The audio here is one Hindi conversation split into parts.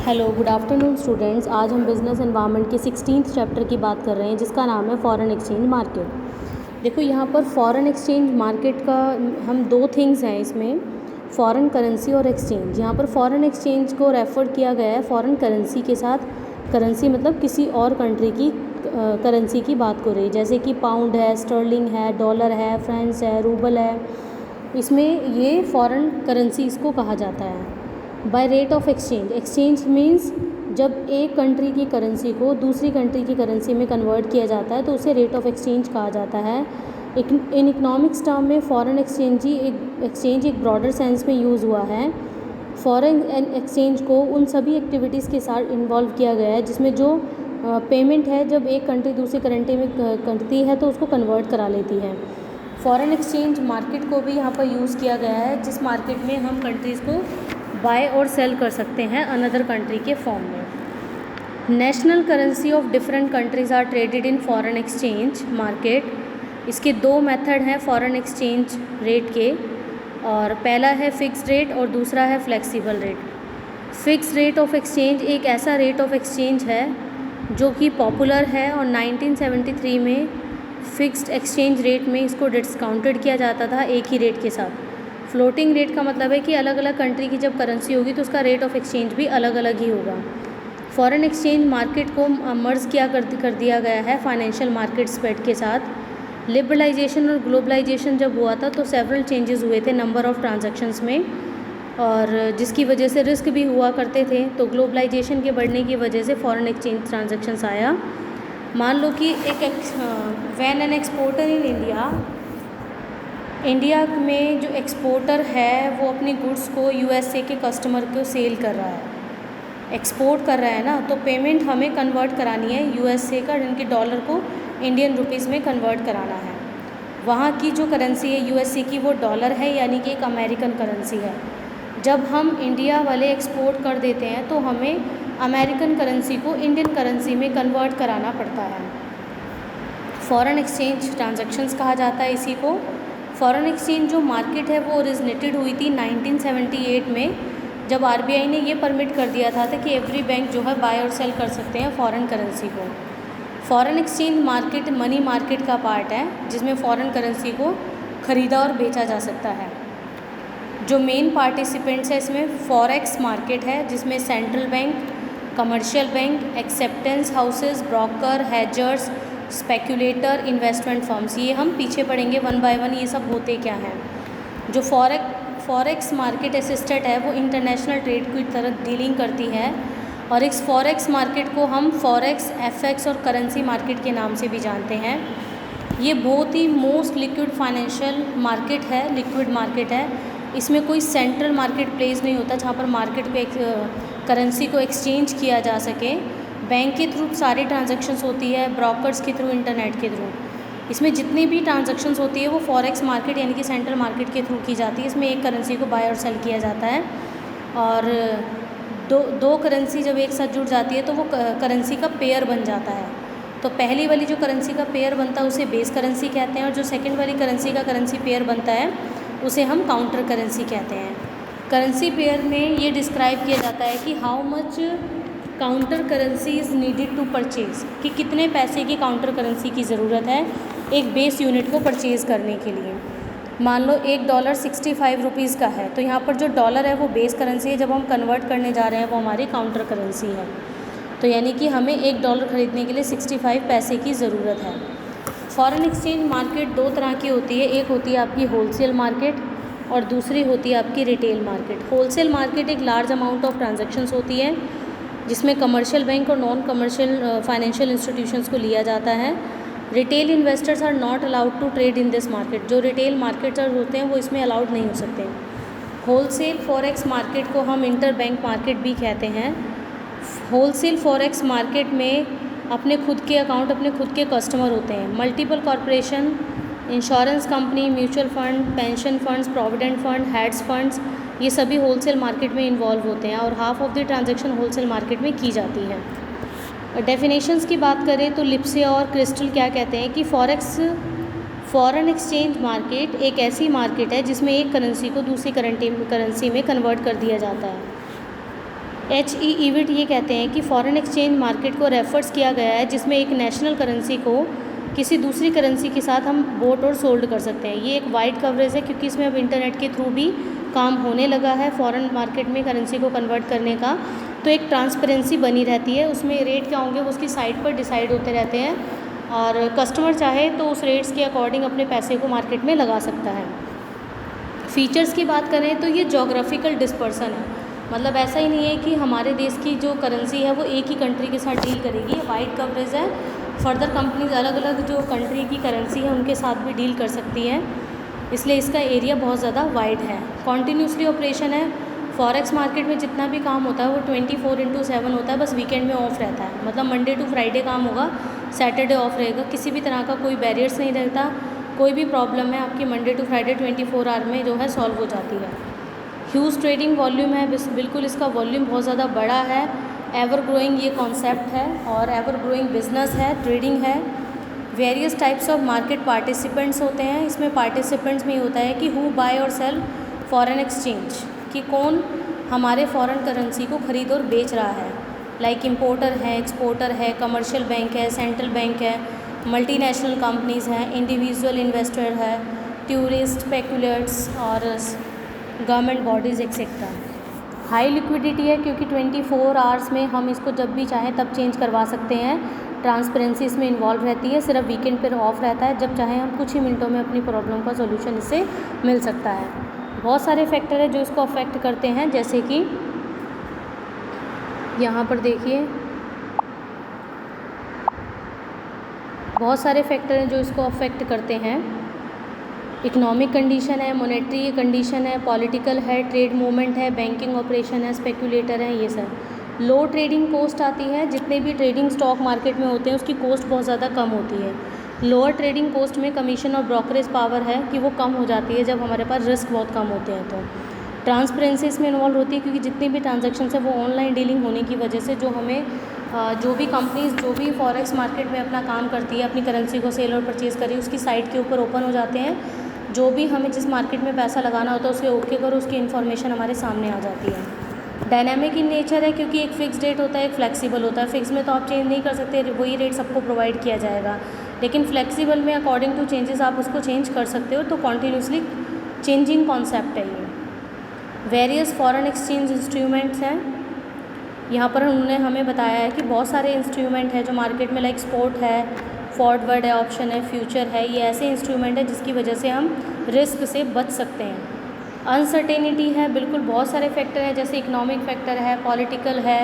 Hello good afternoon students. आज हम बिज़नेस एनवायरनमेंट के 16th चैप्टर की बात कर रहे हैं जिसका नाम है फॉरेन एक्सचेंज मार्केट। देखो यहाँ पर फॉरेन एक्सचेंज मार्केट का हम दो थिंग्स हैं इसमें, फॉरेन करेंसी और एक्सचेंज। यहाँ पर फॉरेन एक्सचेंज को रेफ़र किया गया है फॉरेन करेंसी के साथ। करेंसी मतलब किसी और कंट्री की करेंसी की बात हो रही है, जैसे कि पाउंड है, स्टर्लिंग है, डॉलर है, फ्रेंच है, रूबल है। इसमें ये फॉरेन करेंसी इसको कहा जाता है। By rate of exchange, exchange means जब एक कंट्री की करेंसी को दूसरी कंट्री की करेंसी में कन्वर्ट किया जाता है तो उसे रेट ऑफ एक्सचेंज कहा जाता है। इन इकोनॉमिक्स टर्म में फॉरेन एक्सचेंज एक ब्रॉडर सेंस में यूज़ हुआ है। फॉरेन एक्सचेंज को उन सभी एक्टिविटीज़ के साथ इन्वॉल्व किया गया है जिसमें जो पेमेंट है जब एक कंट्री दूसरी करेंसी में करती है तो उसको कन्वर्ट करा लेती है। फॉरेन एक्सचेंज मार्केट को भी यहाँ पर यूज़ किया गया है जिस मार्केट में हम कंट्रीज़ को बाय और सेल कर सकते हैं अनदर कंट्री के फॉर्म में। National currency of different countries are traded in foreign exchange market. इसके दो मेथड हैं फॉरेन एक्सचेंज रेट के, और पहला है फिक्स्ड रेट और दूसरा है flexible rate. Fixed rate of exchange एक ऐसा रेट ऑफ एक्सचेंज है जो कि पॉपुलर है और 1973 में फिक्स्ड एक्सचेंज रेट में इसको डिस्काउंटेड किया जाता था एक ही रेट के साथ। फ्लोटिंग रेट का मतलब है कि अलग अलग कंट्री की जब करेंसी होगी तो उसका रेट ऑफ एक्सचेंज भी अलग अलग ही होगा। फॉरेन एक्सचेंज मार्केट को मर्ज कर दिया गया है फाइनेंशियल मार्केट स्प्रेड के साथ। लिबरलाइजेशन और ग्लोबलाइजेशन जब हुआ था तो सेवरल चेंजेस हुए थे नंबर ऑफ़ ट्रांजैक्शंस में, और जिसकी वजह से रिस्क भी हुआ करते थे। तो ग्लोबलाइजेशन के बढ़ने की वजह से फॉरेन एक्सचेंज ट्रांजैक्शंस आया। मान लो कि when an exporter in India में जो एक्सपोर्टर है वो अपनी गुड्स को यूएसए के कस्टमर को सेल कर रहा है, एक्सपोर्ट कर रहा है ना, तो पेमेंट हमें कन्वर्ट करानी है यूएसए का, जिनके डॉलर को इंडियन रुपीज़ में कन्वर्ट कराना है। वहाँ की जो करेंसी है यूएसए की वो डॉलर है, यानी कि एक अमेरिकन करेंसी है। जब हम इंडिया वाले एक्सपोर्ट कर देते हैं तो हमें अमेरिकन करेंसी को इंडियन करेंसी में कन्वर्ट कराना पड़ता है। फॉरेन एक्सचेंज ट्रांजैक्शंस कहा जाता है इसी को। फॉरेन एक्सचेंज जो मार्केट है वो ओरिजिनेटेड हुई थी 1978 में, जब आरबीआई ने ये परमिट कर दिया था कि एवरी बैंक जो है बाय और सेल कर सकते हैं फॉरेन करेंसी को। Foreign exchange market money market का पार्ट है जिसमें फॉरेन करेंसी को ख़रीदा और बेचा जा सकता है। जो मेन पार्टिसिपेंट्स है इसमें फॉरेक्स मार्केट है जिसमें central bank, commercial bank, acceptance houses, broker, hedgers, speculator, investment firms, ये हम पीछे पढ़ेंगे वन बाय वन ये सब होते क्या हैं। जो फॉरेक्स मार्केट असिस्टेड है वो इंटरनेशनल ट्रेड की तरह डीलिंग करती है, और इस फॉरेक्स मार्केट को हम फॉरेक्स, एफएक्स और करेंसी मार्केट के नाम से भी जानते हैं। ये बहुत ही मोस्ट लिक्विड फाइनेंशियल मार्केट है, लिक्विड मार्केट है। इसमें कोई सेंट्रल मार्केट प्लेस नहीं होता जहाँ पर मार्केट पे करेंसी को एक्सचेंज किया जा सके। बैंक के थ्रू सारी ट्रांजैक्शंस होती है, ब्रोकर्स के थ्रू, इंटरनेट के थ्रू। इसमें जितनी भी ट्रांजैक्शंस होती है वो फॉरेक्स मार्केट यानी कि सेंट्रल मार्केट के थ्रू की जाती है। इसमें एक करेंसी को बाय और सेल किया जाता है, और दो करेंसी जब एक साथ जुड़ जाती है तो वो करेंसी का पेयर बन जाता है। तो पहली वाली जो करेंसी का पेयर बनता है उसे बेस करेंसी कहते हैं, और जो सेकेंड वाली करेंसी का करेंसी पेयर बनता है उसे हम काउंटर करेंसी कहते हैं। करेंसी पेयर में ये डिस्क्राइब किया जाता है कि how much counter currency is needed to purchase, कि कितने पैसे की काउंटर करेंसी की ज़रूरत है एक बेस यूनिट को परचेज़ करने के लिए। मान लो $1 65 रुपीज़ का है, तो यहाँ पर जो डॉलर है वो बेस करेंसी है, जब हम कन्वर्ट करने जा रहे हैं वो हमारी काउंटर करेंसी है। तो यानी कि हमें $1 खरीदने के लिए 65 पैसे की ज़रूरत है। फॉरेन एक्सचेंज मार्केट दो तरह की होती है, एक होती है आपकी होलसेल मार्केट और दूसरी होती है आपकी रिटेल मार्केट। होलसेल मार्केट एक लार्ज अमाउंट ऑफ ट्रांजैक्शंस होती है जिसमें कमर्शियल बैंक और नॉन कमर्शियल फाइनेंशियल इंस्टीट्यूशंस को लिया जाता है। Retail investors are not allowed to trade in this market, जो रिटेल मार्केटर्स होते हैं वो इसमें अलाउड नहीं हो सकते। होलसेल फॉरेक्स मार्केट को हम इंटर बैंक मार्केट भी कहते हैं। होलसेल फॉरेक्स मार्केट में अपने खुद के अकाउंट, अपने खुद के कस्टमर होते हैं। Multiple corporation, insurance company, mutual fund, pension funds, provident fund, heads funds, ये सभी होलसेल मार्केट में इन्वॉल्व होते हैं, और half of the transaction wholesale market में की जाती है। डेफिनेशंस की बात करें तो लिप्से और क्रिस्टल क्या कहते हैं कि फॉरेन एक्सचेंज मार्केट एक ऐसी मार्केट है जिसमें एक करेंसी को दूसरी करेंसी में कन्वर्ट कर दिया जाता है। HE-IVIT ये कहते हैं कि फॉरेन एक्सचेंज मार्केट को रेफर्स किया गया है जिसमें एक नेशनल करेंसी को किसी दूसरी करेंसी के साथ हम बोट और सोल्ड कर सकते हैं। ये एक वाइड कवरेज है क्योंकि इसमें अब इंटरनेट के थ्रू भी काम होने लगा है फॉरेन मार्केट में करेंसी को कन्वर्ट करने का, तो एक ट्रांसपेरेंसी बनी रहती है। उसमें रेट क्या होंगे वो उसकी साइट पर डिसाइड होते रहते हैं और कस्टमर चाहे तो उस रेट्स के अकॉर्डिंग अपने पैसे को मार्केट में लगा सकता है। फीचर्स की बात करें तो ये जोग्राफिकल डिस्पर्सन है, मतलब ऐसा ही नहीं है कि हमारे देश की जो करेंसी है वो एक ही कंट्री के साथ डील करेगी। ये वाइड कवरेज है, फर्दर कंपनीज अलग अलग जो कंट्री की करेंसी है उनके साथ भी डील कर सकती है, इसलिए इसका एरिया बहुत ज़्यादा वाइड है। कॉन्टीन्यूसली ऑपरेशन है, फॉरेक्स मार्केट में जितना भी काम होता है वो 24/7 होता है, बस वीकेंड में ऑफ रहता है, मतलब मंडे टू फ्राइडे काम होगा, सैटरडे ऑफ रहेगा। किसी भी तरह का कोई बैरियर्स नहीं रहता, कोई भी प्रॉब्लम है आपकी मंडे टू फ्राइडे 24 आवर में जो है सॉल्व हो जाती है। ह्यूज ट्रेडिंग वॉल्यूम है, बिल्कुल इसका वॉल्यूम बहुत ज़्यादा बड़ा है। एवर ग्रोइंग ये कॉन्सेप्ट है और एवर ग्रोइंग बिजनेस है, ट्रेडिंग है। Various types of market participants होते हैं। इसमें पार्टिसिपेंट्स में होता है कि हु बाय और सेल फॉरेन एक्सचेंज, कि कौन हमारे फॉरेन करेंसी को ख़रीद और बेच रहा है। लाइक इम्पोर्टर है, एक्सपोर्टर है, कमर्शियल बैंक है, सेंट्रल बैंक है, मल्टीनेशनल कंपनीज़ हैं, इंडिविजुअल इन्वेस्टर है, टूरिस्ट, स्पेकुलेटर्स और government bodies etcetera. High liquidity है क्योंकि 24 आवर्स में हम इसको जब भी चाहें तब चेंज करवा सकते हैं। ट्रांसपेरेंसी इसमें इन्वॉल्व रहती है, सिर्फ वीकेंड पर ऑफ रहता है, जब चाहें हम कुछ ही मिनटों में अपनी प्रॉब्लम का सोल्यूशन इससे मिल सकता है। बहुत सारे फैक्टर है जो इसको अफेक्ट करते हैं, जैसे कि यहाँ पर देखिए बहुत सारे फैक्टर हैं जो इसको अफेक्ट करते हैं। इकोनॉमिक कंडीशन है, मॉनेटरी कंडीशन है, पॉलिटिकल है, ट्रेड मूवमेंट है, बैंकिंग ऑपरेशन है, स्पेकुलेटर है, ये सब। लो ट्रेडिंग कॉस्ट आती है, जितने भी ट्रेडिंग स्टॉक मार्केट में होते हैं उसकी कॉस्ट बहुत ज़्यादा कम होती है। लोअर ट्रेडिंग कॉस्ट में कमीशन और ब्रोकरेज पावर है कि वो कम हो जाती है जब हमारे पास रिस्क बहुत कम होते हैं। तो ट्रांसपेरेंसी इसमें इन्वॉल्व होती है क्योंकि जितनी भी ट्रांजैक्शंस है वो ऑनलाइन डीलिंग होने की वजह से जो हमें जो भी कंपनीज जो भी फॉरेक्स मार्केट में अपना काम करती है, अपनी करेंसी को सेल और परचेज़ करी, उसकी साइट के ऊपर ओपन हो जाते हैं। जो भी हमें जिस मार्केट में पैसा लगाना होता है उसके ओके करो, उसकी इन्फॉर्मेशन हमारे सामने आ जाती है। डायनामिक इन नेचर है क्योंकि एक फ़िक्स रेट होता है, एक फ्लेक्सिबल होता है। फिक्स में तो आप चेंज नहीं कर सकते, वही रेट सबको प्रोवाइड किया जाएगा, लेकिन फ्लेक्सिबल में अकॉर्डिंग टू चेंजेस आप उसको चेंज कर सकते हो। तो कॉन्टीन्यूसली चेंजिंग कॉन्सेप्ट है ये। वेरियस फॉरेन एक्सचेंज इंस्ट्रूमेंट्स हैं, यहाँ पर उन्होंने हमें बताया है कि बहुत सारे इंस्ट्रूमेंट हैं जो मार्केट में, लाइक स्पॉट है, फॉरवर्ड है, ऑप्शन है, फ्यूचर है। ये ऐसे इंस्ट्रूमेंट है जिसकी वजह से हम रिस्क से बच सकते हैं। अनसर्टेनिटी है, बिल्कुल बहुत सारे फैक्टर हैं, जैसे इकोनॉमिक फैक्टर है, पॉलिटिकल है,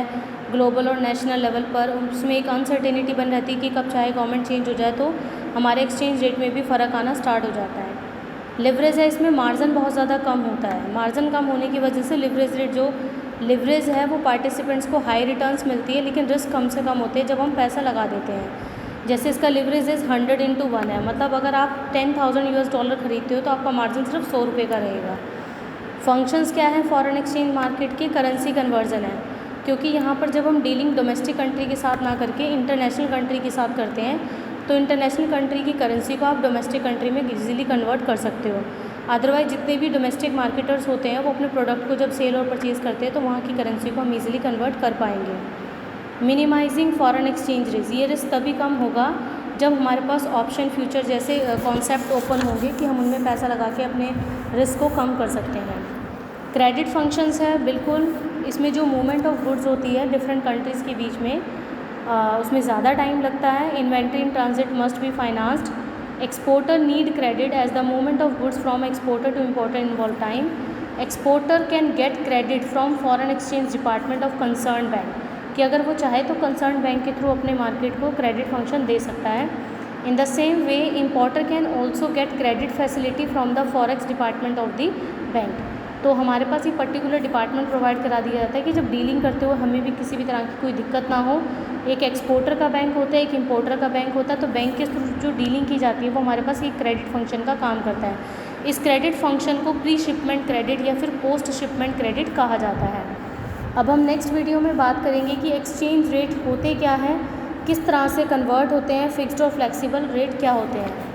ग्लोबल और नेशनल लेवल पर उसमें एक अनसर्टेनिटी बन रहती है कि कब चाहे गवर्नमेंट चेंज हो जाए तो हमारे एक्सचेंज रेट में भी फ़र्क आना स्टार्ट हो जाता है। लिवरेज है, इसमें मार्जिन बहुत ज़्यादा कम होता है। मार्जिन कम होने की वजह से लिवरेज है वो पार्टिसिपेंट्स को हाई रिटर्न्स मिलती है, लेकिन रिस्क कम से कम होते हैं जब हम पैसा लगा देते हैं। जैसे इसका लिवरेज 100/1 है, मतलब अगर आप $10,000 खरीदते हो तो आपका मार्जिन सिर्फ ₹100 का रहेगा। फंक्शंस क्या है फॉरेन एक्सचेंज मार्केट के? करेंसी कन्वर्जन है, क्योंकि यहाँ पर जब हम डीलिंग डोमेस्टिक कंट्री के साथ ना करके इंटरनेशनल कंट्री के साथ करते हैं तो इंटरनेशनल कंट्री की करेंसी को आप डोमेस्टिक कंट्री में इजीली कन्वर्ट कर सकते हो। अदरवाइज जितने भी डोमेस्टिक मार्केटर्स होते हैं वो अपने प्रोडक्ट को जब सेल और परचेज़ करते हैं तो वहाँ की करेंसी को हम इजीली कन्वर्ट कर पाएंगे। मिनिमाइजिंग फॉरेन एक्सचेंज रिस्क, ये रिस्क तभी कम होगा जब हमारे पास ऑप्शन फ्यूचर जैसे कॉन्सेप्ट ओपन होंगे कि हम उनमें पैसा लगा के अपने रिस्क को कम कर सकते हैं। क्रेडिट फंक्शंस है, बिल्कुल इसमें जो मूवमेंट ऑफ गुड्स होती है डिफरेंट कंट्रीज़ के बीच में उसमें ज़्यादा टाइम लगता है। Inventory in transit must be financed. Exporter need credit as the movement of goods from exporter to importer involve time. Exporter can get credit from foreign exchange department of concern bank, कि अगर वो चाहे तो कंसर्न बैंक के थ्रू अपने मार्केट को क्रेडिट फंक्शन दे सकता है। In the same way importer can also get credit facility from the forex department of the bank. तो हमारे पास ये पर्टिकुलर डिपार्टमेंट प्रोवाइड करा दिया जाता है कि जब डीलिंग करते हो हमें भी किसी भी तरह की कोई दिक्कत ना हो। एक एक्सपोर्टर का बैंक होता है, एक इम्पोर्टर का बैंक होता है, तो बैंक के थ्रू जो डीलिंग की जाती है वो हमारे पास एक क्रेडिट फंक्शन का काम करता है। इस क्रेडिट फंक्शन को प्री शिपमेंट क्रेडिट या फिर पोस्ट शिपमेंट क्रेडिट कहा जाता है। अब हम नेक्स्ट वीडियो में बात करेंगे कि एक्सचेंज रेट होते क्या हैं, किस तरह से कन्वर्ट होते हैं, फिक्स्ड और फ्लेक्सिबल रेट क्या होते हैं।